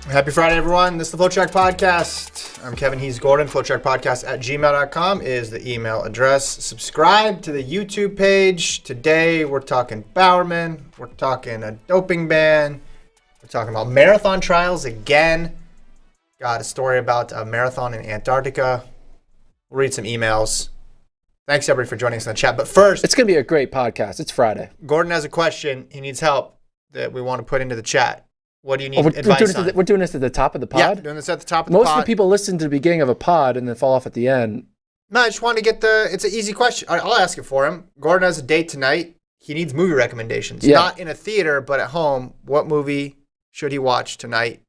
Happy Friday, everyone. This is the FloTrack Podcast. I'm Kevin. He's Gordon. FloTrackPodcast@gmail.com is the email address. Subscribe to the YouTube page. Today, we're talking Bowerman. We're talking a doping ban. We're talking about marathon trials again. Got a story about a marathon in Antarctica. We'll read some emails. Thanks, everybody, for joining us in the chat. But first, it's going to be a great podcast. It's Friday. Gordon has a question. He needs help that we want to put into the chat. What do you need advice on? We're doing this at the top of the pod? Yeah, doing this at the top of the pod. Most of the people listen to the beginning of a pod and then fall off at the end. No, I just want to get it's an easy question. I'll ask it for him. Gordon has a date tonight. He needs movie recommendations. Yeah. Not in a theater, but at home. What movie should he watch tonight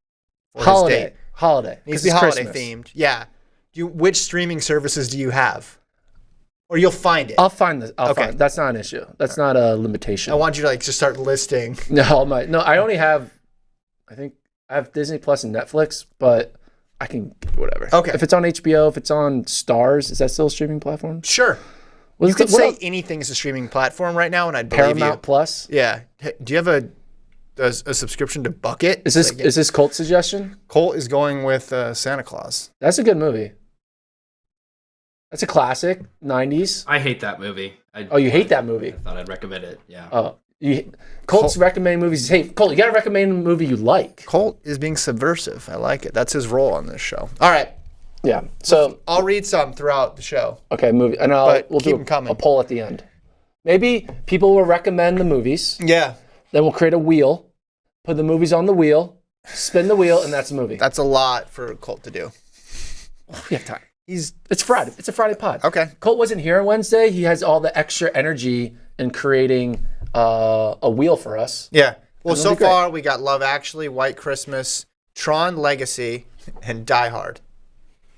for his date? Holiday. Needs to be holiday themed. Yeah. Which streaming services do you have? Or you'll find it. I'll find this. Find it. That's not an issue. That's not a limitation. I want you to just start listing. No, I only have, I think I have Disney Plus and Netflix, but I can whatever. Okay. If it's on HBO, if it's on Stars, is that still a streaming platform? Sure. You could say anything is a streaming platform right now, and I'd believe you. Paramount Plus. Yeah. Do you have a subscription to Bucket? Is this Colt's suggestion? Colt is going with Santa Claus. That's a good movie. That's a classic, 90s. I hate that movie. You hate that movie? I thought I'd recommend it, yeah. Oh, Colt's recommending movies. Hey, Colt, you got to recommend a movie you like. Colt is being subversive. I like it. That's his role on this show. All right. Yeah. So I'll read some throughout the show. Okay, movie. And we'll do a poll at the end. Maybe people will recommend the movies. Yeah. Then we'll create a wheel, put the movies on the wheel, spin the wheel, and that's a movie. That's a lot for Colt to do. We have time. It's Friday. It's a Friday pod. Okay. Colt wasn't here on Wednesday. He has all the extra energy in creating a wheel for us. Yeah. Well, so far we got Love Actually, White Christmas, Tron Legacy, and Die Hard.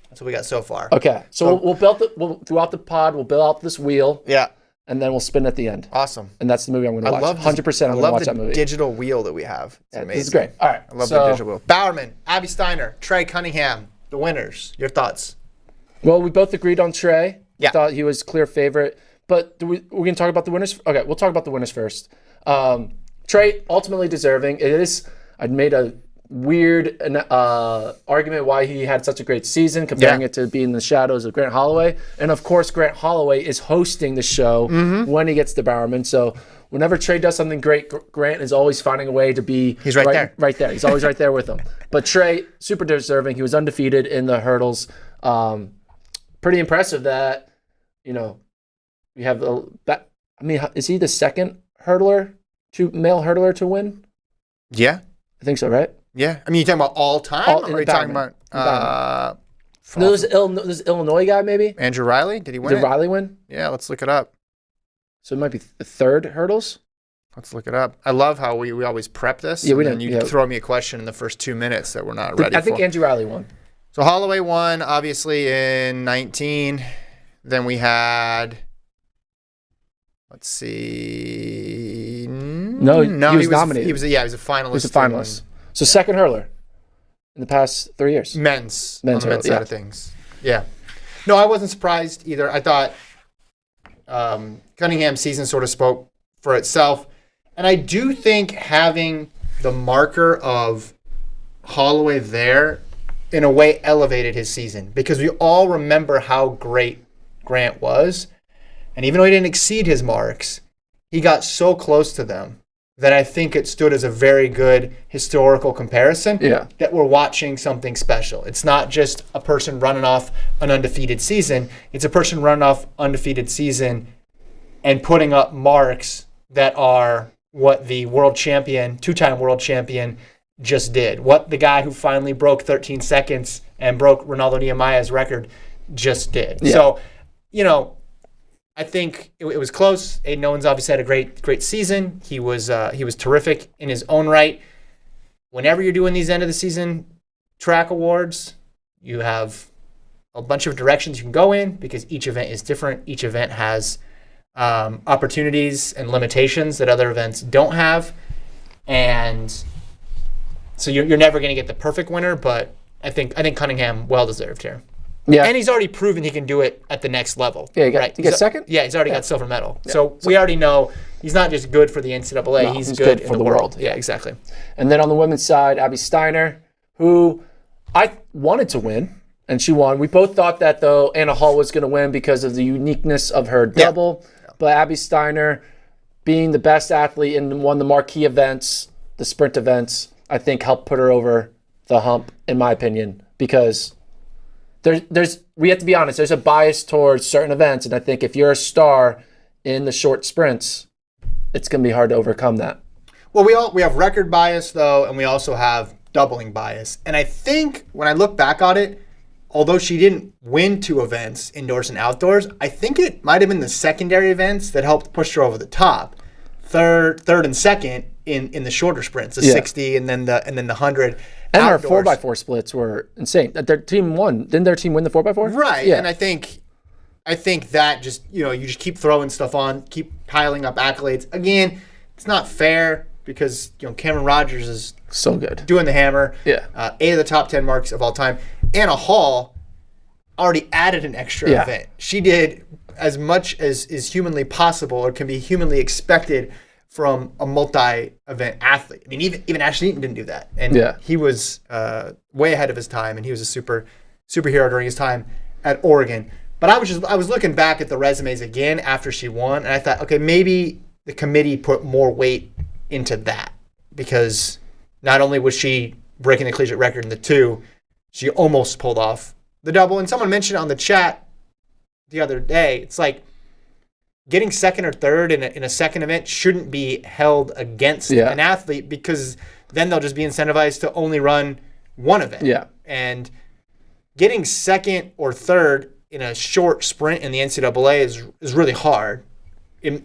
That's what we got so far. Okay. So we'll build throughout the pod. We'll build out this wheel. Yeah. And then we'll spin at the end. Awesome. And that's the movie I'm going to watch. 100%. I'm going to watch that movie. I love the digital wheel that we have. It's amazing. This is great. All right. I love the digital wheel. Bowerman, Abby Steiner, Trey Cunningham, the winners. Your thoughts? Well, we both agreed on Trey. Yeah. Thought he was clear favorite. But we're going to talk about the winners? Okay, we'll talk about the winners first. Trey, ultimately deserving. I'd made a weird argument why he had such a great season, comparing it to being in the shadows of Grant Holloway. And, of course, Grant Holloway is hosting the show when he gets to Bowerman. So whenever Trey does something great, Grant is always finding a way to be He's right there. Right there. He's always right there with him. But Trey, super deserving. He was undefeated in the hurdles. Pretty impressive that, we have is he the second male hurtler to win? Yeah. I think so, right? Yeah. I mean, you're talking about all time? Or are you talking about... There's Illinois guy, maybe? Andrew Riley? Did he win? Did Riley win? Yeah, let's look it up. So it might be the third hurdles? Let's look it up. I love how we always prep this. Yeah, and you throw me a question in the first 2 minutes that we're not ready for. I think Andrew Riley won. So Holloway won, obviously, in 19. Then we had... Let's see. No, he was nominated. He was a finalist. He was a finalist. So second hurler in the past 3 years. Men's on the men's side of things. Yeah. No, I wasn't surprised either. I thought Cunningham's season sort of spoke for itself. And I do think having the marker of Holloway there in a way elevated his season, because we all remember how great Grant was. And even though he didn't exceed his marks, he got so close to them that I think it stood as a very good historical comparison that we're watching something special. It's not just a person running off an undefeated season. It's a person running off undefeated season and putting up marks that are what the world champion, two-time world champion, just did. What the guy who finally broke 13 seconds and broke Ronaldo Nehemiah's record just did. Yeah. So, I think it was close. Aiden Owens obviously had a great season. He was terrific in his own right. Whenever you're doing these end of the season track awards, you have a bunch of directions you can go in because each event is different. Each event has opportunities and limitations that other events don't have, and so you're never going to get the perfect winner. But I think Cunningham well deserved here. Yeah, and he's already proven he can do it at the next level. Yeah, he got second? Yeah, he's already got silver medal. Yeah. So we already know he's not just good for the NCAA, he's good for the world. Yeah, exactly. And then on the women's side, Abby Steiner, who I wanted to win, and she won. We both thought that, though, Anna Hall was going to win because of the uniqueness of her double. Yeah. But Abby Steiner, being the best athlete in one of the marquee events, the sprint events, I think helped put her over the hump, in my opinion, because we have to be honest, there's a bias towards certain events, and I think if you're a star in the short sprints, it's going to be hard to overcome that. Well, we have record bias, though, and we also have doubling bias. And I think when I look back on it, although she didn't win 2 events, indoors and outdoors, I think it might have been the secondary events that helped push her over the top. Third and second in the shorter sprints, the 60 and then the 100. And outdoors. Our 4x4 splits were insane. Their team won. Didn't their team win the 4x4? Right. Yeah. And I think that just, you just keep throwing stuff on, keep piling up accolades. Again, it's not fair because, Cameron Rogers is so good doing the hammer. Yeah. 8 of the top 10 marks of all time. Anna Hall already added an extra event. She did as much as is humanly possible or can be humanly expected from a multi-event athlete. I mean, even Ashton Eaton didn't do that. And he was way ahead of his time, and he was a superhero during his time at Oregon. But I was looking back at the resumes again after she won, and I thought, okay, maybe the committee put more weight into that because not only was she breaking the collegiate record in the 2, she almost pulled off the double. And someone mentioned on the chat the other day, it's like getting second or third in a second event shouldn't be held against an athlete because then they'll just be incentivized to only run one event. Yeah. And getting second or third in a short sprint in the NCAA is really hard.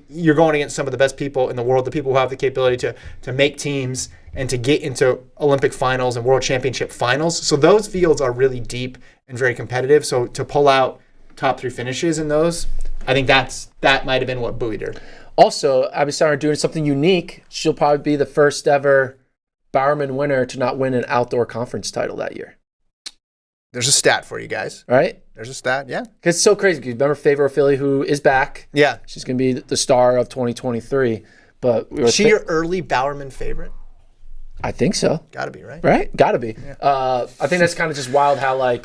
You're going against some of the best people in the world, the people who have the capability to make teams and to get into Olympic finals and world championship finals. So those fields are really deep and very competitive. So to pull out top 3 finishes in those, I think that might have been what buoyed her. Also, Abby Steiner doing something unique. She'll probably be the first ever Bowerman winner to not win an outdoor conference title that year. There's a stat for you guys. Right? There's a stat, yeah. It's so crazy. Remember Favor Philly, who is back? Yeah. She's going to be the star of 2023. But is she your early Bowerman favorite? I think so. Got to be, right? Right? Got to be. Yeah. I think that's kind of just wild how,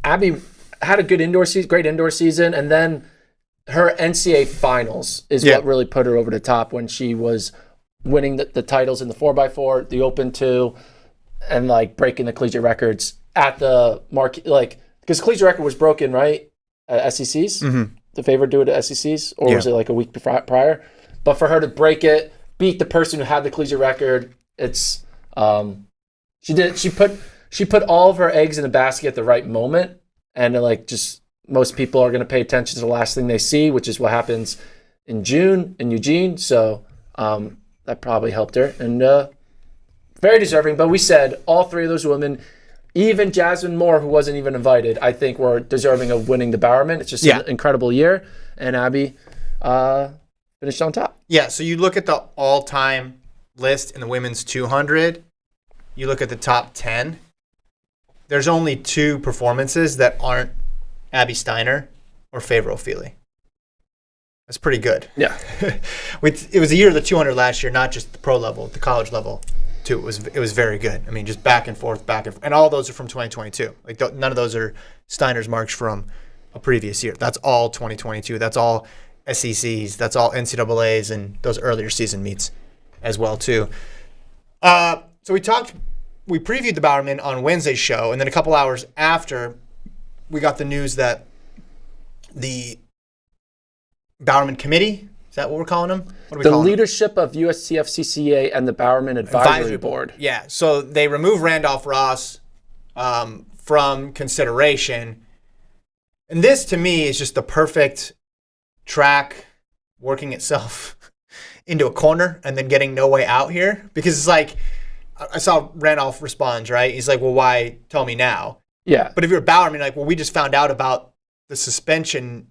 Abby had a good great indoor season, and then her NCAA finals is what really put her over the top when she was winning the titles in the 4x4, the Open 2, and breaking the collegiate records at the market, because the collegiate record was broken, right? At SECs? Mm-hmm. The Favor do it at SECs? Or was it a week prior? But for her to break it, beat the person who had the collegiate record, it's she put all of her eggs in a basket at the right moment, and just most people are going to pay attention to the last thing they see, which is what happens in June in Eugene. So that probably helped her, and very deserving. But we said all 3 of those women, even Jasmine Moore, who wasn't even invited, I think were deserving of winning the Bowerman. It's just an incredible year, and Abby finished on top. Yeah, so you look at the all-time list in the women's 200, you look at the top 10, there's only 2 performances that aren't Abby Steiner or Favor O'Feely. That's pretty good. Yeah. It was the year of the 200 last year, not just the pro level, the college level too. It was very good. I mean, just back and forth. And all those are from 2022. None of those are Steiner's marks from a previous year. That's all 2022. That's all SECs. That's all NCAAs and those earlier season meets as well too. So we previewed the Bowerman on Wednesday's show, and then a couple hours after, we got the news that the Bowerman Committee, is that what we're calling them? What are we the calling leadership of USTF CCA and the Bowerman Advisory Board. Yeah, so they removed Randolph Ross from consideration. And this, to me, is just the perfect track working itself into a corner and then getting no way out here. Because it's I saw Randolph responds, right? He's like, well, why tell me now? Yeah. But if you're Bowerman, well, we just found out about the suspension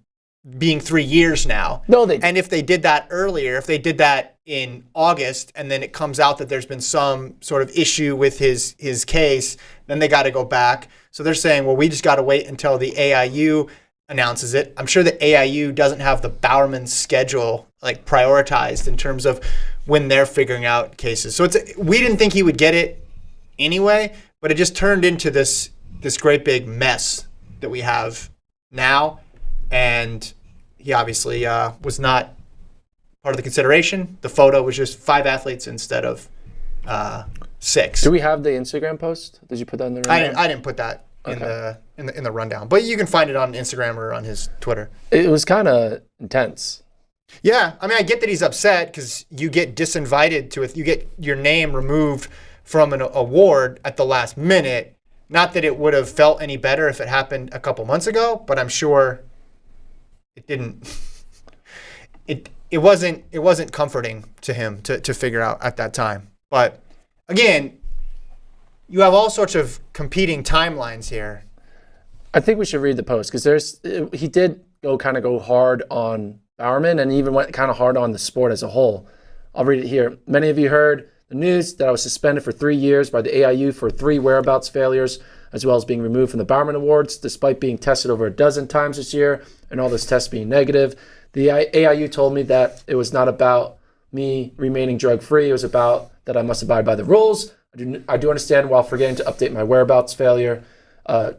being 3 years now. No, and if they did that earlier, if they did that in August, and then it comes out that there's been some sort of issue with his case, then they got to go back. So they're saying, well, we just got to wait until the AIU announces it. I'm sure the AIU doesn't have the Bowerman schedule prioritized in terms of when they're figuring out cases. So we didn't think he would get it anyway, But it just turned into this great big mess that we have now. And he obviously was not part of the consideration. The photo was just 5 athletes instead of 6. Do we have the Instagram post? Did you put that in the rundown? I didn't put that in the rundown, but you can find it on Instagram or on his Twitter. It was kind of intense. Yeah, I mean, I get that he's upset because you get disinvited to it. You get your name removed from an award at the last minute. Not that it would have felt any better if it happened a couple months ago, but I'm sure it didn't. It wasn't comforting to him to figure out at that time. But again, you have all sorts of competing timelines here. I think we should read the post because he did go hard on Bowerman and even went kind of hard on the sport as a whole. I'll read it here. Many of you heard the news that I was suspended for 3 years by the AIU for 3 whereabouts failures, as well as being removed from the Bowerman Awards, despite being tested over a dozen times this year and all those tests being negative. The AIU told me that it was not about me remaining drug-free. It was about that I must abide by the rules. I do understand while forgetting to update my whereabouts failure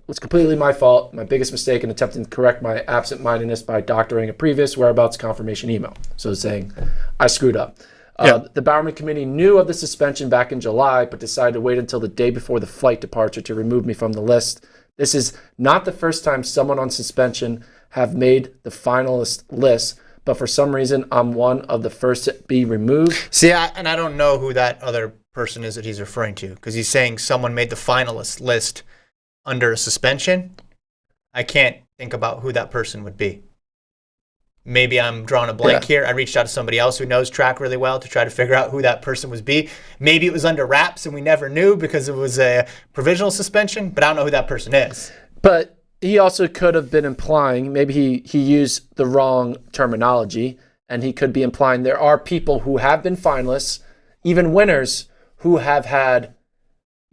was completely my fault, my biggest mistake in attempting to correct my absent-mindedness by doctoring a previous whereabouts confirmation email. So saying I screwed up. The Bowerman committee knew of the suspension back in July, but decided to wait until the day before the flight departure to remove me from the list. This is not the first time someone on suspension have made the finalist list, but for some reason, I'm one of the first to be removed. See, I don't know who that other person is that he's referring to, because he's saying someone made the finalist list under a suspension. I can't think about who that person would be. Maybe I'm drawing a blank here. I reached out to somebody else who knows track really well to try to figure out who that person would be. Maybe it was under wraps and we never knew because it was a provisional suspension, but I don't know who that person is. But he also could have been implying, maybe he used the wrong terminology, and he could be implying there are people who have been finalists, even winners, who have had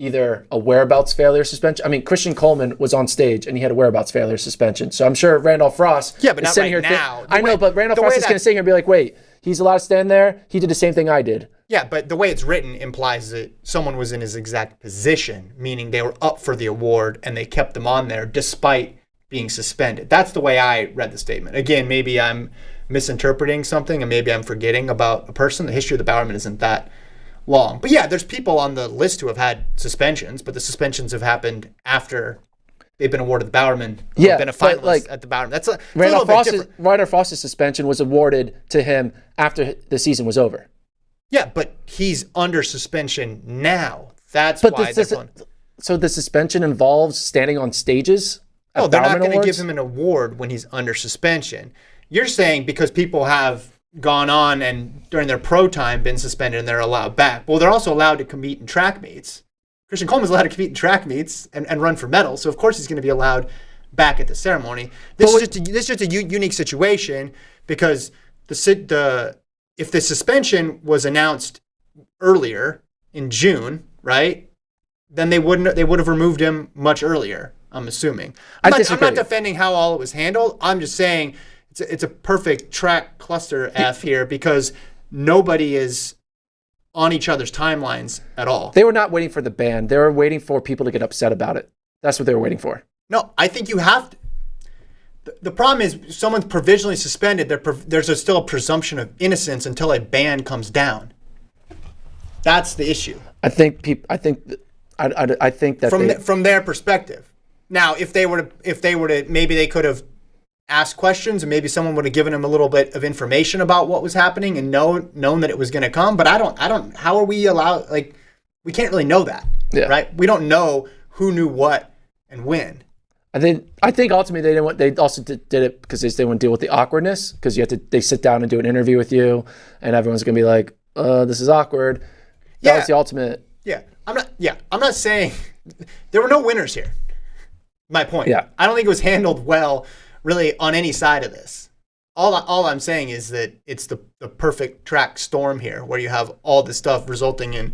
either a whereabouts failure suspension. I mean, Christian Coleman was on stage and he had a whereabouts failure suspension. So I'm sure Randolph Ross but is not sitting right here. now. I know, but Randolph Ross is going to sit here and be like, wait, he's allowed to stand there? He did the same thing I did. Yeah, but the way it's written implies that someone was in his exact position, meaning they were up for the award and they kept them on there despite being suspended. That's the way I read the statement. Again, maybe I'm misinterpreting something and maybe I'm forgetting about a person. The history of the Bowerman isn't that long. But yeah, there's people on the list who have had suspensions, but the suspensions have happened after they've been awarded the Bowerman. Yeah, been a finalist at the Bowerman. That's a Randolph little bit different. Randolph Ross's suspension was awarded to him after the season was over. Yeah, but he's under suspension now. That's But why so the suspension involves standing on stages? No, they're not Bowerman going to Awards? give him an award when he's under suspension. You're saying because people have gone on and during their pro time been suspended and they're allowed back. Well, they're also allowed to compete in track meets. Christian Coleman's allowed to compete in track meets and run for medals, so of course he's going to be allowed back at the ceremony. This is just a unique situation because if the suspension was announced earlier in June, right? Then they would have removed him much earlier, I'm assuming. I'm not defending how all it was handled. I'm just saying it's a perfect track cluster F here because nobody is on each other's timelines at all. They were not waiting for the ban. They were waiting for people to get upset about it. That's what they were waiting for. No, I think you have to. The problem is someone's provisionally suspended. There's still a presumption of innocence until a ban comes down. That's the issue. I think that from their perspective. Now, if they were to, maybe they could have asked questions, and maybe someone would have given them a little bit of information about what was happening and known that it was going to come. But I don't. How are we allowed? Like, we can't really know that, right? We don't know who knew what and when. I think ultimately they also did it because they didn't want to deal with the awkwardness because they sit down and do an interview with you, and everyone's going to be like, this is awkward. That was the ultimate. Yeah, I'm not saying there were no winners here. My point. Yeah. I don't think it was handled well, really, on any side of this. All I'm saying is that it's the perfect track storm here, where you have all this stuff resulting in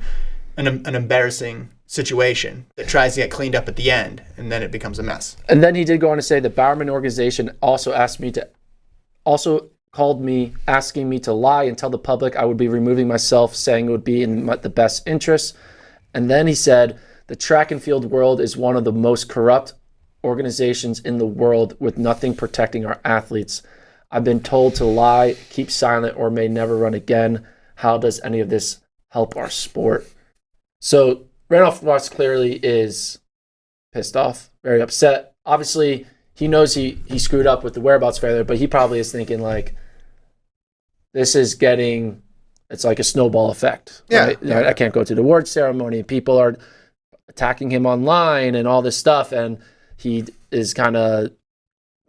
an embarrassing situation that tries to get cleaned up at the end, and then it becomes a mess. And then he did go on to say the Bowerman organization also called me asking me to lie and tell the public I would be removing myself, saying it would be in the best interest. And then he said The track and field world is one of the most corrupt organizations in the world with nothing protecting our athletes. I've been told to lie, keep silent, or may never run again. How does any of this help our sport? So Randolph Ross clearly is pissed off, very upset. Obviously, he knows he screwed up with the whereabouts failure, but he probably is thinking like, this is getting, it's like a snowball effect. Yeah. Right? I can't go to the award ceremony. People are attacking him online and all this stuff. And he is kind of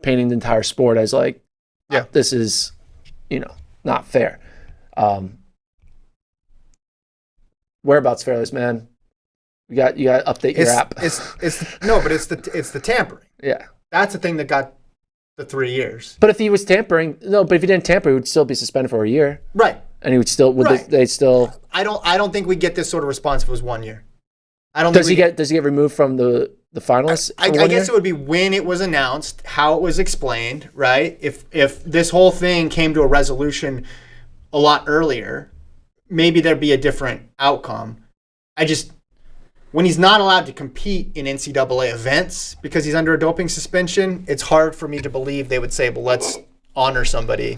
painting the entire sport as like, yeah, this is, not fair. Whereabouts failures, man. You got to update your app. It's the tampering. Yeah. That's the thing that got the 3 years. But if he was tampering, but if he didn't tamper, he would still be suspended for a year. Right. And he would still, they still. I don't think we get this sort of response if it was 1 year. Does he get removed from the finalists? I guess it would be when it was announced, how it was explained, right? If this whole thing came to a resolution a lot earlier, maybe there'd be a different outcome. When he's not allowed to compete in NCAA events because he's under a doping suspension, it's hard for me to believe they would say, well, let's honor somebody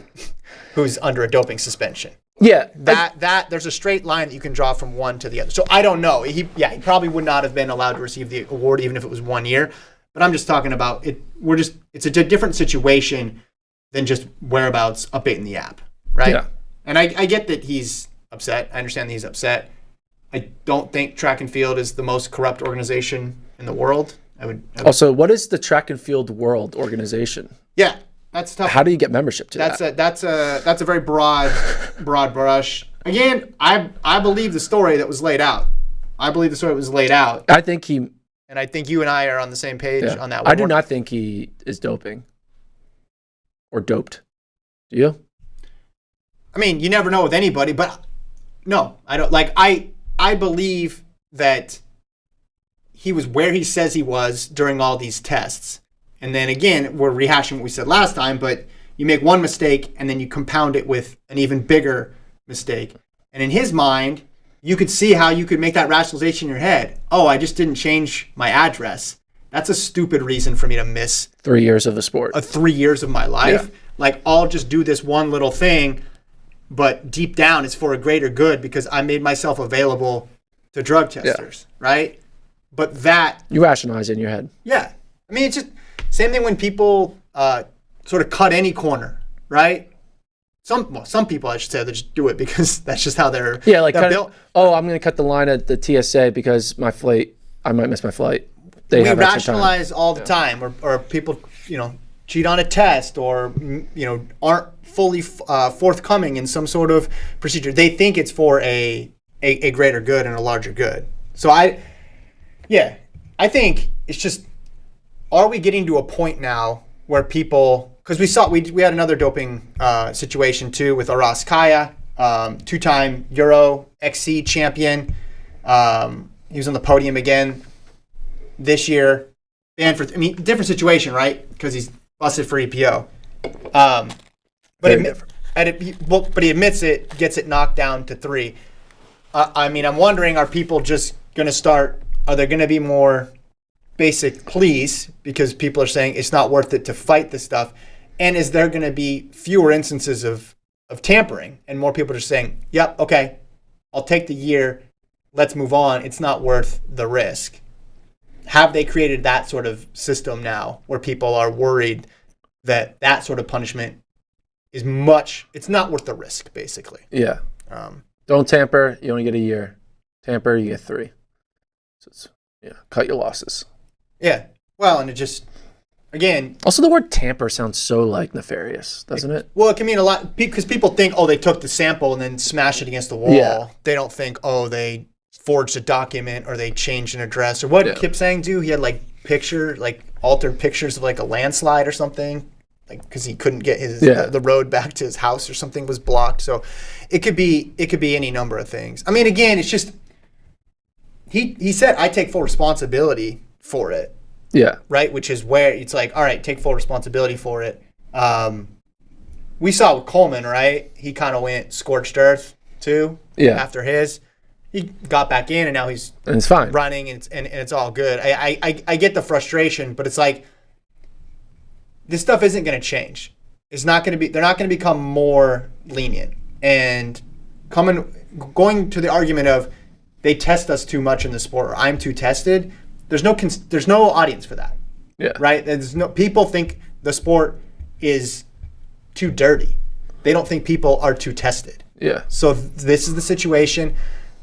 who's under a doping suspension. Yeah. That there's a straight line that you can draw from one to the other. So I don't know. He probably would not have been allowed to receive the award even if it was 1 year. But I'm just talking about it. It's a different situation than just whereabouts updating the app, right? Yeah. And I get that he's upset. I understand that he's upset. I don't think track and field is the most corrupt organization in the world. Also, what is the track and field world organization? Yeah, that's tough. How do you get membership to that? That's a very broad brush. Again, I believe the story that was laid out. I think you and I are on the same page on that one. I do not think he is doping or doped. Do you? I mean, you never know with anybody, but no, I don't. I believe that he was where he says he was during all these tests. And then again, we're rehashing what we said last time, but you make one mistake and then you compound it with an even bigger mistake. And in his mind, you could see how you could make that rationalization in your head. Oh, I just didn't change my address. That's a stupid reason for me to miss 3 years of the sport. 3 years of my life. Yeah. I'll just do this one little thing, but deep down it's for a greater good because I made myself available to drug testers, right? But that... You rationalize it in your head. Yeah. I mean, it's just same thing when people sort of cut any corner, right? Some people, I should say, they just do it because that's just how they're built. I'm going to cut the line at the TSA because I might miss my flight. We rationalize all the time, or people, cheat on a test or, aren't fully forthcoming in some sort of procedure. They think it's for a greater good and a larger good. So I think it's just, are we getting to a point now where people, because we had another doping situation too with Aras Kaya, 2-time Euro XC champion. He was on the podium again this year. Banned for, different situation, right? Because he's busted for EPO. But he admits it, gets it knocked down to 3. I'm wondering, are people just going to start, are there going to be more basic pleas because people are saying it's not worth it to fight this stuff? And is there going to be fewer instances of tampering and more people just saying, yep, okay, I'll take the year, let's move on, it's not worth the risk? Have they created that sort of system now where people are worried that sort of punishment is it's not worth the risk, basically? Yeah. Don't tamper, you only get a year. Tamper, you get 3. So cut your losses. Yeah. Well, and it just, again... Also, the word tamper sounds so, nefarious, doesn't it? Well, it can mean a lot, because people think, they took the sample and then smashed it against the wall. Yeah. They don't think, they forged a document or they changed an address. Or what did Kip Sang do? He had, altered pictures of, a landslide or something, because he couldn't get the road back to his house or something was blocked. So it could be any number of things. I mean, again, it's just... He said, I take full responsibility for it. Yeah. Right? Which is where it's all right, take full responsibility for it. We saw with Coleman, right? He kind of went scorched earth too after his. he got back in, and now he's And it's fine. running, and it's all good. I get the frustration, but it's like this stuff isn't going to change. It's not going to be. They're not going to become more lenient, and going to the argument of they test us too much in the sport, or I'm too tested. There's no audience for that. Yeah. Right. People think the sport is too dirty. They don't think people are too tested. Yeah. So this is the situation.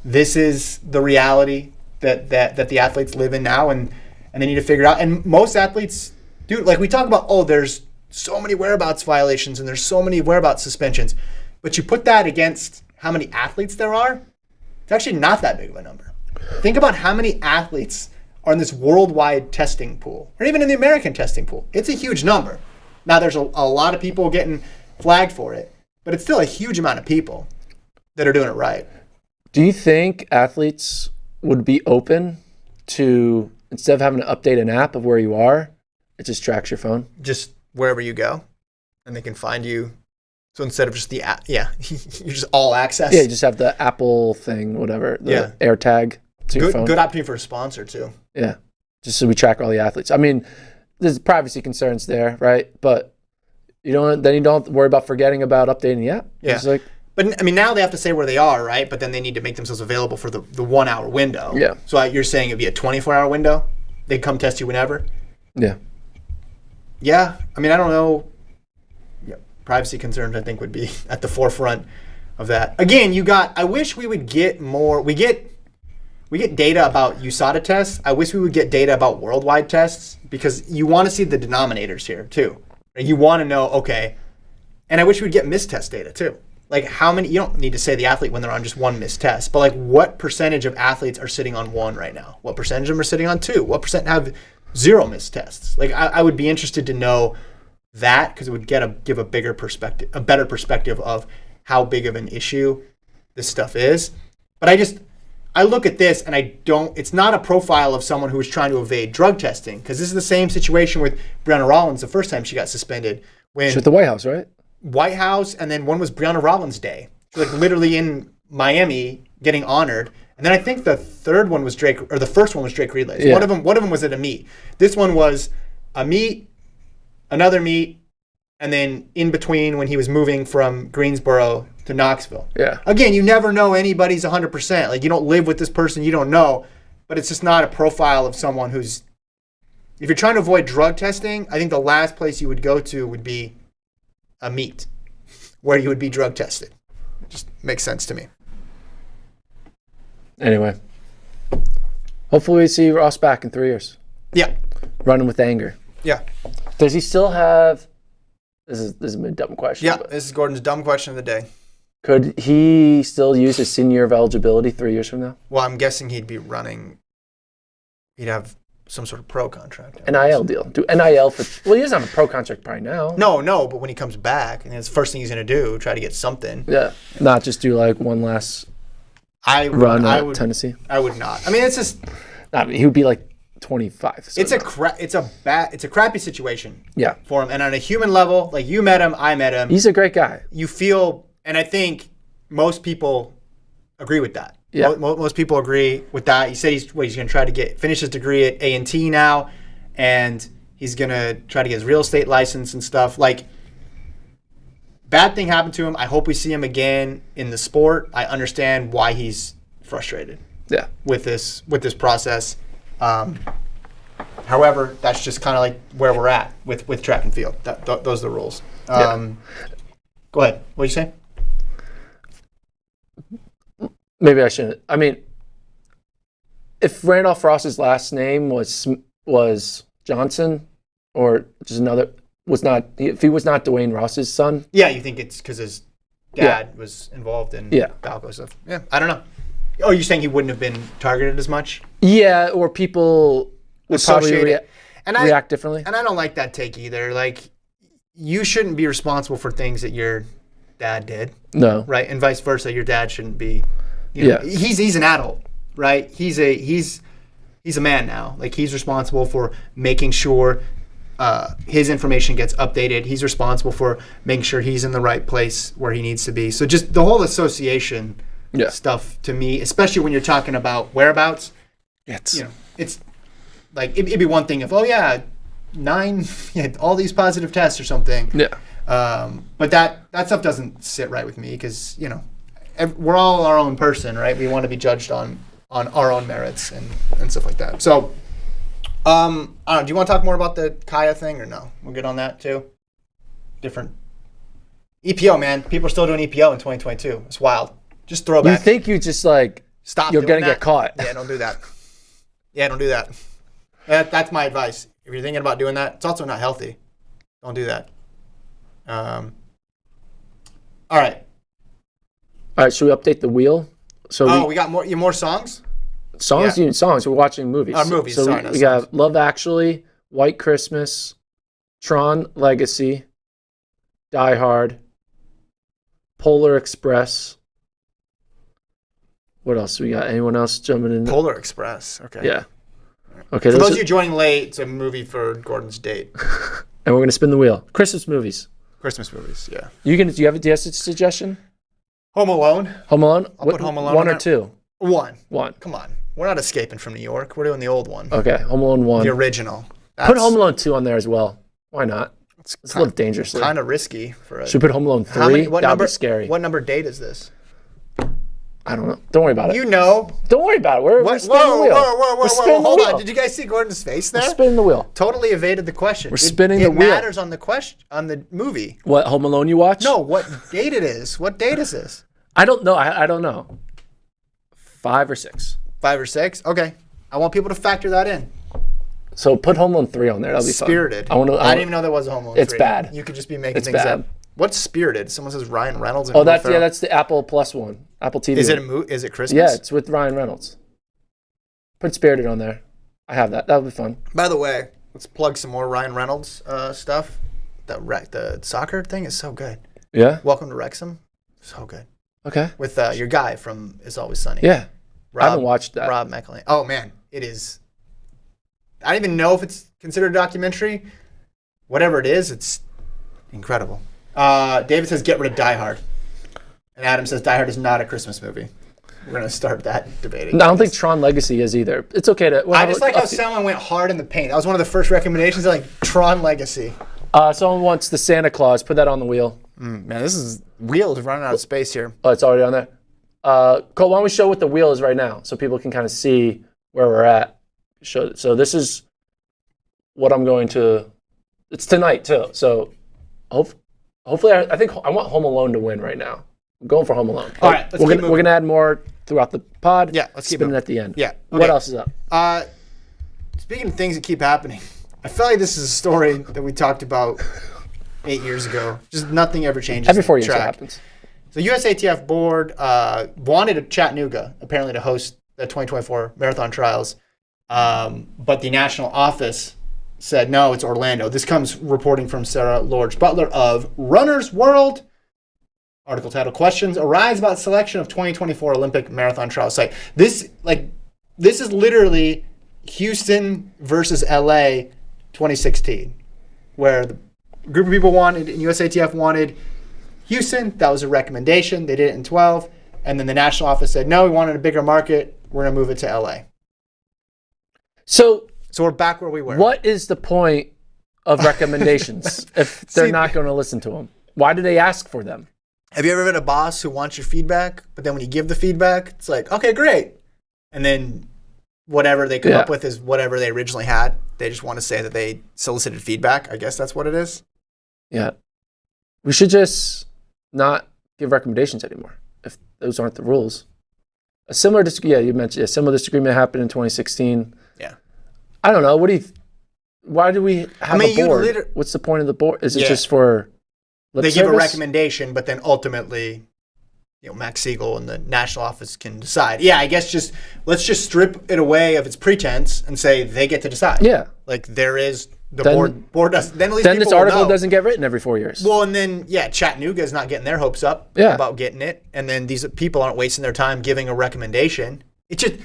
This is the reality that the athletes live in now, and they need to figure it out. And most athletes, dude, like we talk about, there's so many whereabouts violations and there's so many whereabouts suspensions. But you put that against how many athletes there are, it's actually not that big of a number. Think about how many athletes are in this worldwide testing pool, or even in the American testing pool. It's a huge number. Now, there's a lot of people getting flagged for it, but it's still a huge amount of people that are doing it right. Do you think athletes would be open to, instead of having to update an app of where you are, it just tracks your phone? Just wherever you go, and they can find you. So instead of just the app, you're just all access. Yeah, you just have the Apple thing, whatever, the AirTag to your phone. Good opportunity for a sponsor, too. Yeah, just so we track all the athletes. I mean, there's privacy concerns there, right? But you don't have to worry about forgetting about updating the app. Yeah. It's like, but, I mean, now they have to say where they are, right? But then they need to make themselves available for the 1 hour window. Yeah. So you're saying it'd be a 24-hour window? They'd come test you whenever? yeah. Yeah. I mean, I don't know. Yeah. Privacy concerns, I think, would be at the forefront of that. Again, I wish we would get more. We get data about USATA tests. I wish we would get data about worldwide tests, because you want to see the denominators here, too. You want to know, okay. And I wish we'd get mistest data, too. Like how many, you don't need to say the athlete when they're on just one missed test, but like what percentage of athletes are sitting on one right now? What percentage of them are sitting on two? What percent have 0 missed tests? Like I would be interested to know that, because it would give a better perspective of how big of an issue this stuff is. But I look at this and it's not a profile of someone who is trying to evade drug testing, because this is the same situation with Brianna Rollins the first time she got suspended. She's at the White House, right? White House, and then one was Brianna Rollins Day. She was like literally in Miami getting honored. And then I think the third one was Drake, or the first one was Drake Relays. Yeah. One of them was at a meet. This one was a meet, another meet, and then in between when he was moving from Greensboro to Knoxville. Yeah. Again, you never know anybody's 100%. Like you don't live with this person, you don't know. But it's just not a profile of someone who's. If you're trying to avoid drug testing, I think the last place you would go to would be a meet where you would be drug tested. It just makes sense to me. Anyway, hopefully we see Ross back in 3 years. Yeah. Running with anger. Yeah. Does he still have? This is a dumb question. Yeah, this is Gordon's dumb question of the day. Could he still use his senior year of eligibility 3 years from now? Well, I'm guessing he'd be running. He'd have some sort of pro contract. NIL deal. Do NIL for. Well, he doesn't have a pro contract probably now. No, but when he comes back, and it's the first thing he's going to do, try to get something. Yeah. Not just do like one last run at Tennessee. I would not. I mean, it's just. He would be like 25. So it's a crappy situation. Yeah. For him, and on a human level, like you met him, I met him. He's a great guy. You feel, and I think most people agree with that. Yeah. Most people agree with that. He said he's going to try to finish his degree at A&T now, and he's going to try to get his real estate license and stuff. Like, bad thing happened to him. I hope we see him again in the sport. I understand why he's frustrated. Yeah. With this process. However, that's just kind of like where we're at with track and field. Those are the rules. Go ahead. What did you say? Maybe I shouldn't. I mean, if Randolph Ross's last name was Johnson, or just if he was not Dwayne Ross's son. Yeah, you think it's because his dad was involved in Balco stuff. Yeah, I don't know. Oh, you're saying he wouldn't have been targeted as much? Yeah, or people would probably react differently. And I don't like that take either. Like, you shouldn't be responsible for things that your dad did. No. Right? And vice versa. Your dad shouldn't be. He's an adult, right? He's a man now. Like, he's responsible for making sure his information gets updated. He's responsible for making sure he's in the right place where he needs to be. So just the whole association stuff to me, especially when you're talking about whereabouts. It's It's like it'd be one thing if all these positive tests or something. Yeah. But that stuff doesn't sit right with me because we're all our own person, right? We want to be judged on our own merits and stuff like that. So, I don't know. Do you want to talk more about the Kaya thing or no? We're good on that too. Different EPO, man. People are still doing EPO in 2022. It's wild. Just throw back. You think you just Stop. you're doing gonna get caught? Yeah, don't do that. Don't do that. That's my advice. If you're thinking about doing that, it's also not healthy. Don't do that. All right. All right. Should we update the wheel? So we got more songs. Songs. Yeah. Songs. We're watching movies. Movies. So sorry, we got Love Actually, White Christmas, Tron Legacy, Die Hard, Polar Express. What else we got? Anyone else jumping in? Polar Express. Okay. Yeah. Okay. For those of you joining late, it's a movie for Gordon's date. And we're gonna spin the wheel. Christmas movies. Christmas movies. Yeah. Do you have a suggestion? Home Alone. Home Alone. I'll put Home Alone One on or there. two. One. Come on. We're not escaping from New York. We're doing the old one. Okay. Home Alone 1. The original. Put Home Alone 2 on there as well. Why not? Let's live dangerously. Kind of risky for a. Should we put Home Alone 3? That'd be scary. What number date is this? I don't know. Don't worry about it. You know. Don't worry about it. We're spinning the wheel. Whoa. Hold on. Did you guys see Gordon's face there? We're spinning the wheel. Totally evaded the question. We're spinning the wheel. It matters on the question on the movie. What Home Alone you watch? No, what date it is. What date is this? I don't know. I don't know. 5 or 6. 5 or 6? Okay. I want people to factor that in. So put Home Alone 3 on there. That'll be fun. Spirited. I didn't even know there was a Home Alone 3. It's bad. You could just be making It's things bad. up. What's Spirited? Someone says Ryan Reynolds. And Oh, Will that's Ferrell. that's the Apple Plus one. Apple TV. Is it one. Is it Christmas? Yeah, it's with Ryan Reynolds. Put Spirited on there. I have that. That'll be fun. By the way, let's plug some more Ryan The soccer thing is so good. Yeah. Welcome to Wrexham. So good. Okay. With your guy from It's Always Sunny. Yeah. Rob, I haven't watched that. Rob McElhenney. Oh man, it is. I don't even know if it's considered a documentary. Whatever it is, it's incredible. David says get rid of Die Hard. And Adam says Die Hard is not a Christmas movie. We're going to start that debate again. No, I don't think Tron Legacy is either. It's okay to... I just like how someone went hard in the paint. That was one of the first recommendations, like Tron Legacy. Someone wants the Santa Claus. Put that on the wheel. Man, this is wheels running out of space here. Oh, it's already on there. Cole, why don't we show what the wheel is right now so people can kind of see where we're at. So this is what I'm going to... It's tonight, too. So hopefully, I think I want Home Alone to win right now. I'm going for Home Alone. All right, let's keep moving. We're going to add more throughout the pod. Yeah, let's keep spin moving. it at the end. Yeah. Okay. What else is up? Speaking of things that keep happening, I feel like this is a story that we talked about 8 years ago. Just nothing ever changes. Every 4 years it happens. The USATF board wanted Chattanooga, apparently, to host the 2024 marathon trials. But the national office said, no, it's Orlando. This comes reporting from Sarah Lorge Butler of Runner's World. Article title, Questions Arise About Selection of 2024 Olympic Marathon Trial Site. This is literally Houston versus LA 2016, where the group of people wanted, and USATF wanted Houston. That was a recommendation. They did it in 12. And then the national office said, no, we wanted a bigger market. We're going to move it to LA. So we're back where we were. What is the point of recommendations if they're not going to listen to them? Why do they ask for them? Have you ever been a boss who wants your feedback, but then when you give the feedback, it's like, okay, great. And then whatever they come up with is whatever they originally had. They just want to say that they solicited feedback. I guess that's what it is. Yeah. We should just not give recommendations anymore if those aren't the rules. A similar you mentioned a similar disagreement happened in 2016. Yeah. I don't know. Why do we have a board? What's the point of the board? Is it just for lip service? Give a recommendation, but then ultimately, Max Siegel and the national office can decide. Yeah, I guess let's just strip it away of its pretense and say they get to decide. Yeah. Like there is board does. Then at least this article doesn't get written every 4 years. Well, and then Chattanooga is not getting their hopes up about getting it, and then these people aren't wasting their time giving a recommendation. It's just,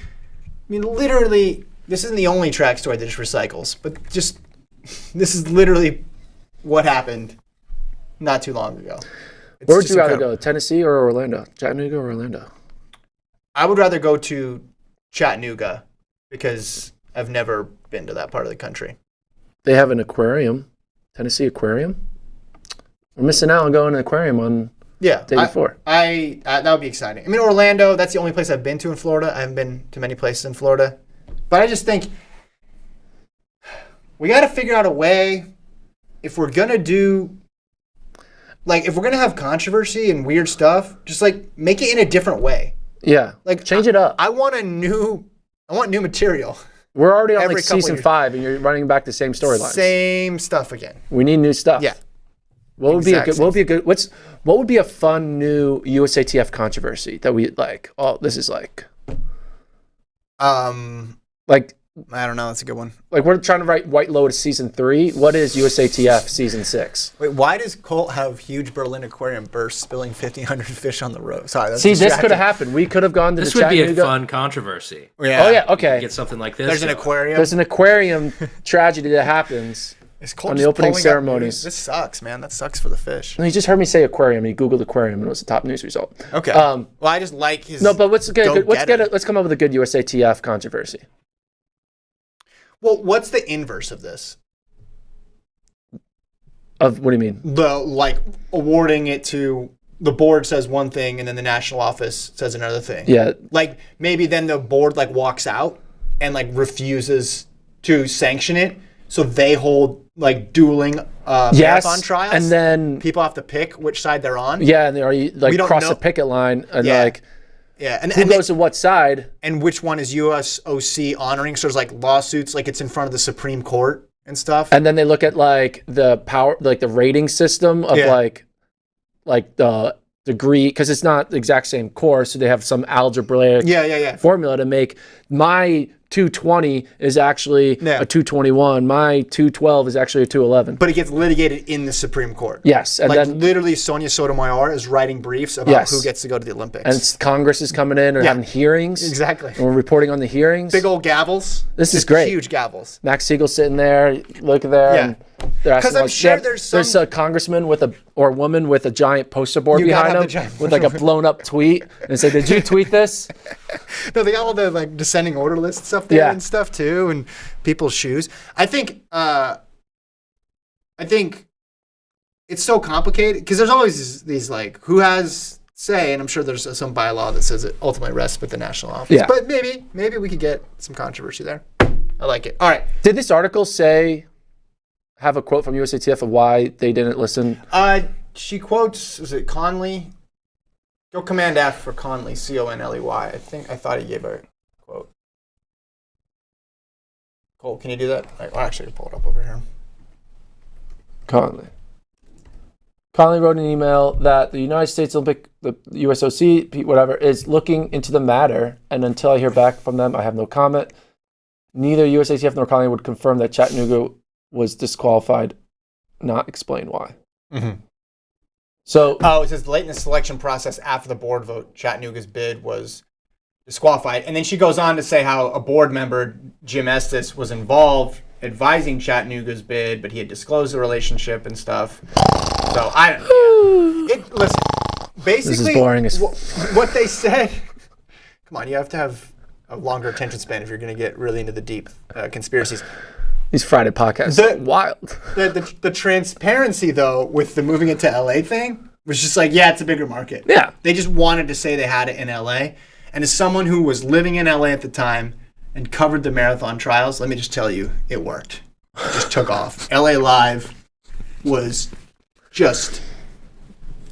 literally, this isn't the only track story that just recycles, but just this is literally what happened not too long ago. Where would you rather go, Tennessee or Orlando? Chattanooga or Orlando? I would rather go to Chattanooga because I've never been to that part of the country. They have an aquarium, Tennessee Aquarium. We're missing out on going to an aquarium on day before. That would be exciting. I mean, Orlando, that's the only place I've been to in Florida. I haven't been to many places in Florida. But I just think we got to figure out a way if we're going to do, like, if we're going to have controversy and weird stuff, just, like, make it in a different way. Yeah. Like, change it up. I want new material. We're already on like season 5 and you're running back the same storylines. Same stuff again. We need new stuff. Yeah. What would be a fun new USATF controversy that we like? Oh, this is like like I don't know, that's a good one. Like we're trying to write White Lotus season 3. What is USATF season 6? Wait, why does Colt have huge Berlin aquarium burst spilling 1,500 fish on the road? Sorry, that's this could have happened. We could have gone to this the Chattanooga. This would be a fun controversy. Yeah. Oh yeah, okay. Get something like this. There's an aquarium. There's an aquarium tragedy that happens on the opening ceremonies. This sucks, man. That sucks for the fish. No, he just heard me say aquarium. He Googled aquarium and it was the top news result. Okay. Well, I just like his. No, but let's come up with a good USATF controversy. Well, what's the inverse of this? Of what do you mean? Like awarding it to the board says one thing and then the national office says another thing. Yeah. Like maybe then the board like walks out and like refuses to sanction it, so they hold like dueling marathon trials. And then people have to pick which side they're on. Yeah, and they like cross the picket line and like. Yeah, and who goes to what side? And which one is USOC honoring? So there's like lawsuits, like it's in front of the Supreme Court and stuff. And then they look at like the power, like the rating system of like the degree, because it's not the exact same course. So they have some algebraic formula to make my 220 is actually a 221. My 212 is actually a 211. But it gets litigated in the Supreme Court. Yes. And like then literally Sonia Sotomayor is writing briefs about who gets to go to the Olympics. And Congress is coming in or having hearings. Exactly. And we're reporting on the hearings. Big old gavels. This is great. Huge gavels. Max Siegel's sitting there, look there. Yeah. Because I'm sure there's a congressman or woman with a giant poster board behind them with like a blown up tweet and say, "Did you tweet this?" No, they got all the like descending order list stuff there and stuff too, and people's shoes. I think it's so complicated because there's always these like who has say, and I'm sure there's some bylaw that says it ultimately rests with the national office. Yeah. But maybe we could get some controversy there. I like it. All right. Did this article have a quote from USATF of why they didn't listen? She quotes, is it Conley? Go Command F for Conley, Conley. I thought he gave a quote. Cole, can you do that? I'll actually pull it up over here. Conley wrote an email that the United States Olympic, the USOC, whatever, is looking into the matter, and until I hear back from them, I have no comment. Neither USATF nor Conley would confirm that Chattanooga was disqualified, not explain why. Mm-hmm. So, it says late in the selection process after the board vote, Chattanooga's bid was disqualified. And then she goes on to say how a board member, Jim Estes, was involved advising Chattanooga's bid, but he had disclosed the relationship and stuff. So I don't know. Listen, basically, this is boring as what they said. Come on, you have to have a longer attention span if you're going to get really into the deep conspiracies. These Friday podcasts are wild. The transparency, though, with the moving it to LA thing was just like, yeah, it's a bigger market. Yeah. They just wanted to say they had it in LA. And as someone who was living in LA at the time and covered the marathon trials, let me just tell you, it worked. It just took off. LA Live was just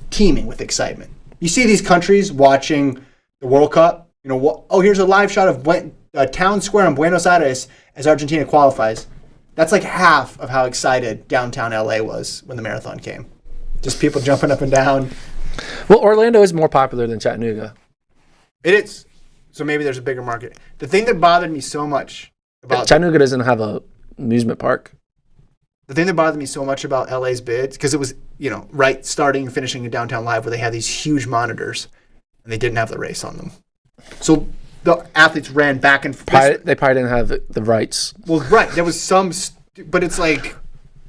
teeming with excitement. You see these countries watching the World Cup. You know, here's a live shot of town square in Buenos Aires as Argentina qualifies. That's like half of how excited downtown LA was when the marathon came. Just people jumping up and down. Well, Orlando is more popular than Chattanooga. It is. So maybe there's a bigger market. The thing that bothered me so much about Chattanooga doesn't have a amusement park. The thing that bothered me so much about LA's bids, because it was, right starting and finishing in Downtown Live where they had these huge monitors and they didn't have the race on them. So the athletes ran back and forth. They probably didn't have the rights. Well, right. There was some, but it's like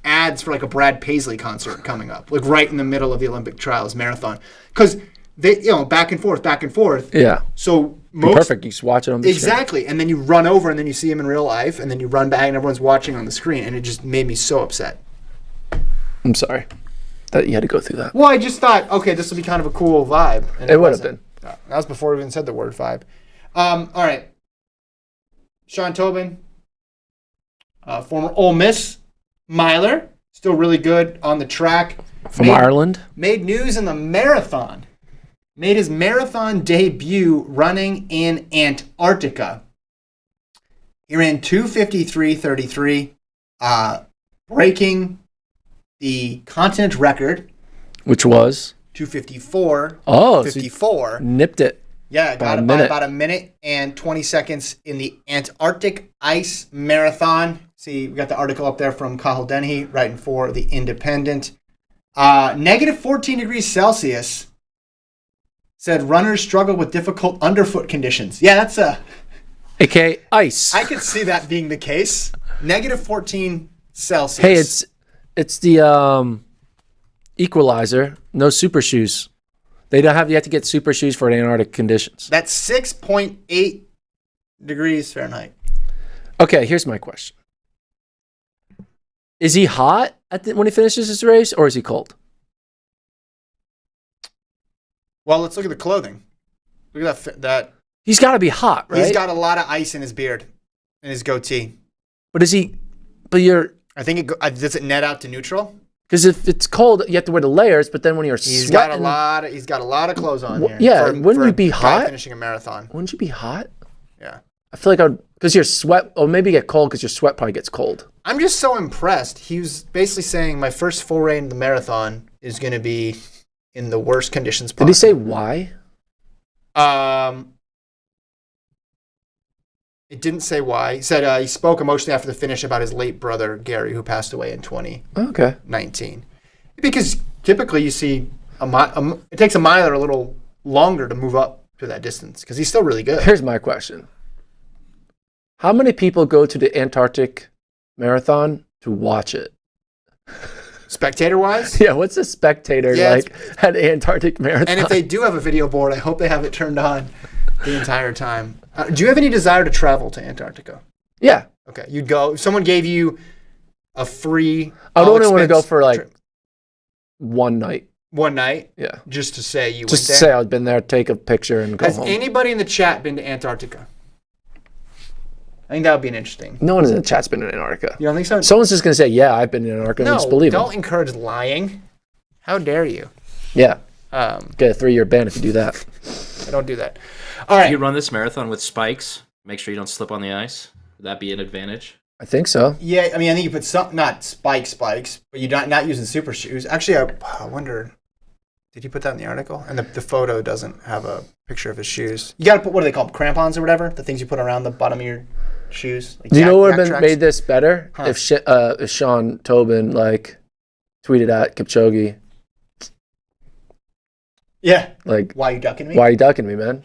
ads for like a Brad Paisley concert coming up, like right in the middle of the Olympic trials marathon. Because they back and forth. Yeah. So Perfect. You just watch it on the screen. Exactly. And then you run over and then you see him in real life and then you run back and everyone's watching on the screen and it just made me so upset. I'm sorry that you had to go through that. Well, I just thought, okay, this will be kind of a cool vibe. And It would have been. That was before we even said the word vibe. All right. Sean Tobin, former Ole Miss miler, still really good on the track. From Ireland. Made news in the marathon. Made his marathon debut running in Antarctica. He ran 2:53:33, breaking the continent record. Which was? 2:54. Oh, 54. So nipped it. Yeah, got it by about a minute and 20 seconds in the Antarctic Ice Marathon. See, we got the article up there from Cathal Dennehy, writing for The Independent. Negative 14 degrees Celsius. Said runners struggle with difficult underfoot conditions. Yeah, that's AKA ice. I could see that being the case. Negative 14 Celsius. Hey, it's the equalizer. No super shoes. They don't have. You have to get super shoes for Antarctic conditions. That's 6.8 degrees Fahrenheit. Okay, here's my question. Is he hot when he finishes his race, or is he cold? Well, let's look at the clothing. Look at that. He's got to be hot, right? He's got a lot of ice in his beard and his goatee. But is he? But you're. I think does it net out to neutral? Because if it's cold, you have to wear the layers. But then when you're He's sweating, got a lot of clothes on here. Yeah, wouldn't you be hot? Finishing a marathon. Wouldn't you be hot? Yeah. I feel like because your sweat. Or maybe you get cold because your sweat probably gets cold. I'm just so impressed. He was basically saying my first foray into the marathon is going to be in the worst conditions possible. Did he say why? It didn't say why. He said he spoke emotionally after the finish about his late brother, Gary, who passed away in 2019. Because typically you see it takes a miler a little longer to move up to that distance because he's still really good. Here's my question. How many people go to the Antarctic Marathon to watch it? Spectator-wise? Yeah, what's a spectator like at Antarctic Marathon? And if they do have a video board, I hope they have it turned on the entire time. Do you have any desire to travel to Antarctica? Yeah. Okay, you'd go. If someone gave you a free. I don't want to go for like trip. One night. One night? Yeah. Just to say you went there? Just to say I've been there, take a picture, and go home. Has anybody in the chat been to Antarctica? I think that would be an interesting. No one in the chat's been in Antarctica. You don't think so? Someone's just going to say, yeah, I've been in Antarctica, and just believe don't encourage lying. How dare you? Yeah. Get a 3-year ban if you do that. I don't do that. All right. If you run this marathon with spikes, make sure you don't slip on the ice. Would that be an advantage? I think so. Yeah, I mean, I think you put some, not spikes, but you're not using super shoes. Actually, I wonder, did he put that in the article? And the photo doesn't have a picture of his shoes. You got to put, what are they called, crampons or whatever? The things you put around the bottom of your shoes. Like do you know what would have made this better? Huh. If Sean Tobin tweeted at Kipchoge. Yeah. Like, why are you ducking me? Why are you ducking me, man?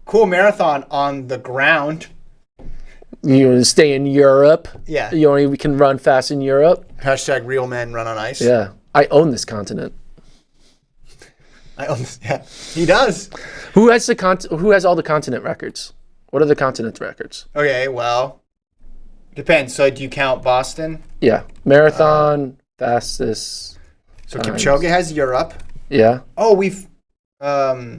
Cool marathon on the ground. You want to stay in Europe? Yeah. You only can run fast in Europe? Hashtag real men run on ice. Yeah. I own this continent. I own this. Yeah. He does. Who has all the continent records? What are the continent records? Okay, well, depends. So do you count Boston? Yeah. Marathon, fastest. So Kipchoge has Europe. Yeah. Oh, there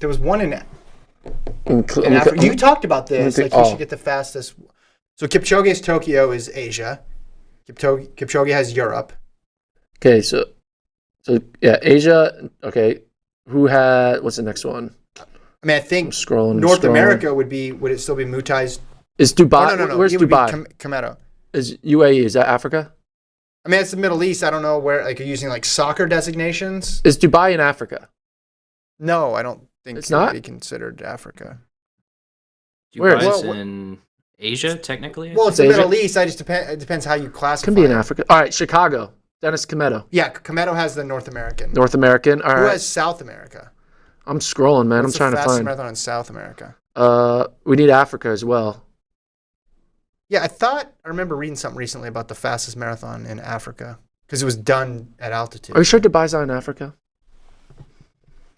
was one in Africa. You talked about this. Like you should get the fastest. So Kipchoge's Tokyo is Asia. Kipchoge has Europe. Okay, so yeah, Asia. Okay, what's the next one? I mean, I think North America would it still be Mutai's? Is Dubai? No. Where's Dubai? Kometo. Is UAE? Is that Africa? I mean, it's the Middle East. I don't know where. Like, you're using like soccer designations. Is Dubai in Africa? No, I don't think it's not be considered Africa. Dubai's in Asia, technically. Well, it's the Middle East. It depends how you classify. Can be in Africa. All right, Chicago. Dennis Kometo. Yeah, Kometo has the North American. North American. All right. Who has South America? I'm scrolling, man. What's I'm trying to find. marathon in South America. We need Africa as well. Yeah, I remember reading something recently about the fastest marathon in Africa because it was done at altitude. Are you sure Dubai's not in Africa?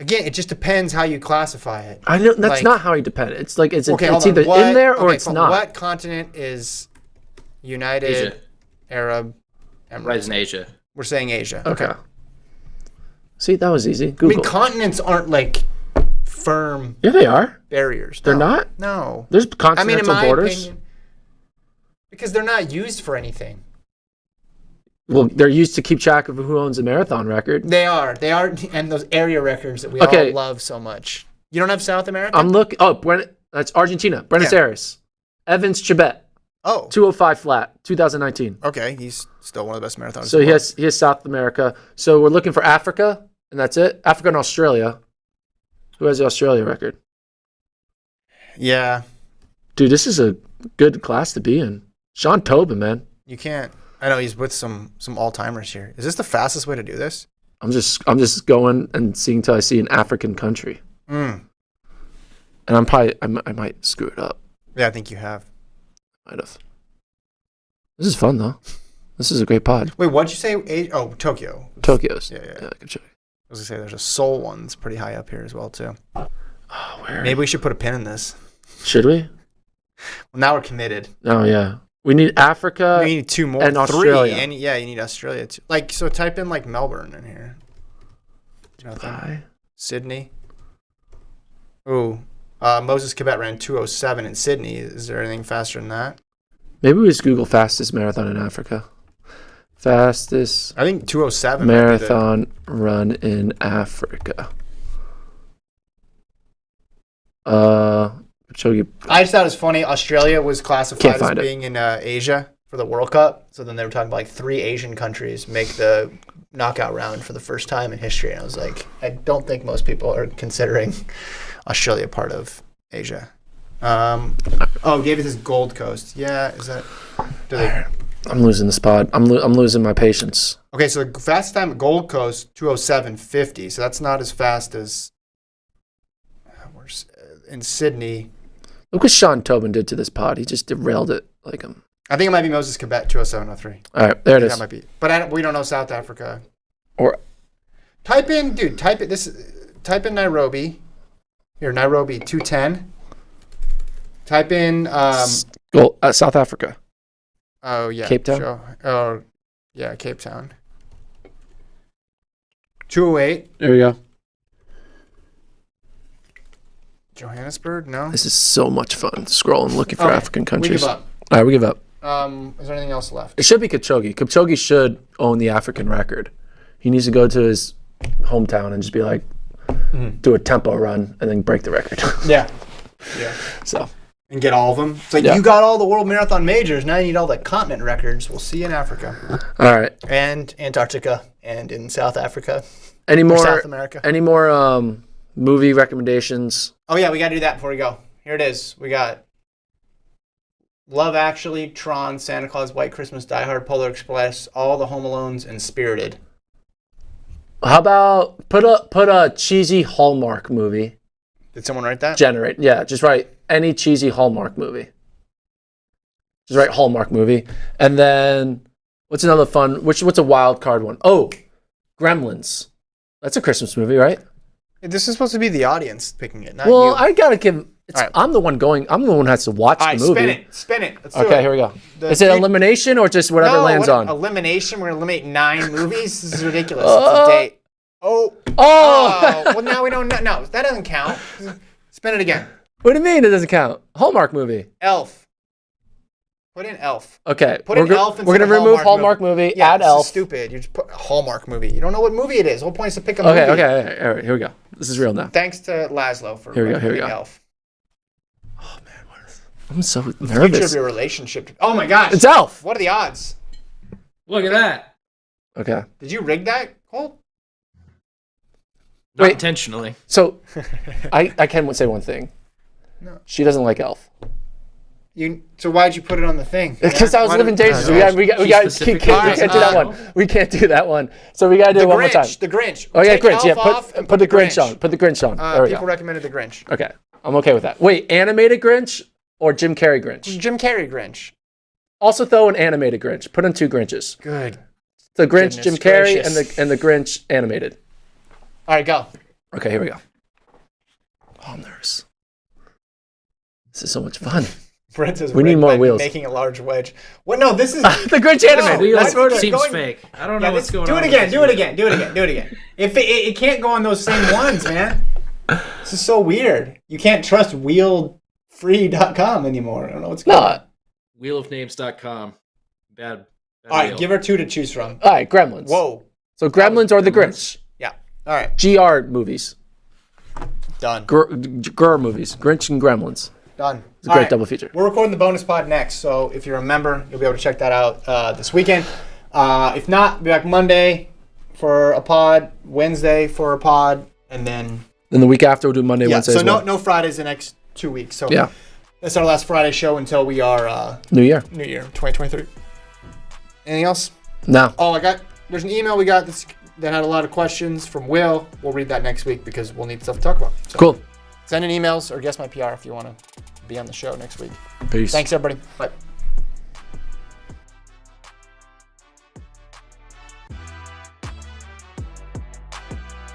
Again, it just depends how you classify it. I know that's Like- not how he depends. It's like it's Okay, hold either on. in there or it's fine. not. What continent is United Asia. Arab Right Emirates? in Asia. We're saying Asia. Okay. See, that was easy. I Google. mean, continents aren't like firm Yeah, they are. barriers. They're No. not? No. There's I continental mean, in my borders. opinion, because they're not used for anything. Well, they're used to keep track of who owns a marathon record. They are, and those area records that we Okay. all love so much. You don't have South America? I'm looking. Oh, that's Argentina. Buenos Aires. Evans Chibet. Oh, 205 flat. 2019. okay. He's still one of the best marathoners. So in the he has South America. So we're looking for Africa, and that's it. Africa and Australia. Who has the Australia record? world. Yeah, Dude, this is a good class to be in. Sean Tobin, man. you can't. I know he's with some all timers here. Is this the fastest way to do this? I'm just going and seeing till I see an African country, Mm. and I might screw it up. Yeah, I think you have. Might have. This is fun though. This is a great pod. Wait, what'd you say? Oh, Tokyo. Tokyo's. Yeah. I can show you. I was gonna say there's a Seoul one that's pretty high up here as well too. Oh, where? Maybe we should put a pin in this. Should we? Well, now we're committed. Oh yeah. We need Africa. We need two more, and three, Australia. and yeah, you need Australia too. Like, so type in like Melbourne in here. Nothing. Dubai. Sydney. Ooh, Moses Kibet ran 2:07 in Sydney. Is there anything faster than that? Maybe we just Google fastest marathon in Africa. Fastest I think 2:07. marathon run in Africa. Show you. I just thought it was funny. Australia was Can't classified as find it. being in Asia for the World Cup. So then they were talking about like 3 Asian countries make the knockout round for the first time in history. And I was like, I don't think most people are considering Australia part of Asia. Gave it this Gold Coast. Yeah, is that? Do they? I'm losing the spot. I'm losing my patience. Okay, so the fastest time at Gold Coast 2:07.50. So that's not as fast as in Sydney. Look what Sean Tobin did to this pod. He just derailed it like him. I think it might be Moses Kibet 2:07.03. All right, there it is. That might be. But we don't know South Africa. Or Type in Nairobi. Here, Nairobi 2:10. Type in South Africa. oh yeah. Cape Town? Oh yeah, Cape Town. 2:08. There we go. Johannesburg? No. This is so much fun scrolling, looking for Okay, African We countries. give up. All right, we give up. Is there anything else left? It should be Kipchoge. Kipchoge should own the African record. He needs to go to his hometown and just be like, do a tempo run and then break the record. Yeah. Yeah. So, And get all of them. It's like, Yeah. you got all the world marathon majors. Now you need all the continent records. We'll see you in Africa. all right. And Antarctica. And in South Africa. Any Or more? South America. Any more movie recommendations? Oh, yeah. We got to do that before we go. Here it is. We got Love Actually, Tron, Santa Claus, White Christmas, Die Hard, Polar Express, all the Home Alones, and Spirited. How about put a cheesy Hallmark movie? Did someone write that? Just write any cheesy Hallmark movie. Just write Hallmark movie, and then what's another fun? What's a wild card one? Oh, Gremlins. That's a Christmas movie, right? This is supposed to be the audience picking it, not Well, you. I gotta give. All right. I'm the one who has to watch All right, the movie. spin it. Let's do Okay, it. here we go. The Is it three- elimination or just whatever lands what on? Elimination. We're gonna eliminate 9 movies. This is ridiculous. It's a date. Oh. Oh! Well, now we don't know. No, that doesn't count. Spin it again. What do you mean it doesn't count? Hallmark movie. Elf. Put in Elf. Okay. Put in Elf. We're gonna remove Hallmark movie. Yeah, Add this Elf. is stupid. You just put Hallmark movie. You don't know what movie it is. The whole point is to pick a Okay. movie. Okay. All right. Here we go. This is real now. Thanks to Laszlo for Here we go, recommending Elf. I'm so Future of nervous. your relationship. Oh my gosh. It's Elf. What are the odds? Look at that. Okay. Did you rig that, Colt? Not Wait. intentionally. So, I can say one thing. No. She doesn't like Elf. So why'd you put it on the thing? Because I was Why living did- dangerously. Oh, We gosh. got Specific we can't do that reason. one. We can't do that one. So we gotta do The it one more time. Grinch. The Grinch. Oh yeah, Take Grinch. Yeah, Elf off and put the Grinch on. Put the Grinch on. There we People go. recommended the Grinch. Okay, I'm okay with that. Wait, animated Grinch or Jim Carrey Grinch? Jim Carrey Grinch. Also throw an animated Grinch. Put in 2 Grinches. Good. The Grinch, Goodness Jim Carrey, gracious. and the Grinch animated. All right, go. Okay, here we go. Oh, I'm nervous. This is so much fun. Brent says We need more wheels. Making a large wedge. What? No, this is The Grinch animated. Wheels that's what- seems going- fake. I don't know what's going do on. it again. Do it again. Do it again. Do it again. If it can't go on those same ones, man. This is so weird. You can't trust wheelfree.com anymore. I don't know what's going on. No. Wheelofnames.com. Bad All right, wheel. give her 2 to choose from. All right, Gremlins. Whoa. So Gremlins or the Grinch? Yeah. All right. GR movies. Done. GR movies. Grinch and Gremlins. Done. It's a great double feature. We're recording the bonus pod next, so if you're a member, you'll be able to check that out this weekend. If not, we'll be back Monday for a pod, Wednesday for a pod, and then Then the week after we'll do Monday, Wednesday so as well. no Fridays the next 2 weeks. So Yeah. that's our last Friday show until we are New Year. New Year 2023. Anything else? No. Oh, there's an email we got that had a lot of questions from Will. We'll read that next week because we'll need stuff to talk about. So Cool. send in emails or guess my PR if you want to be on the show next week. Peace. Thanks, everybody. Bye.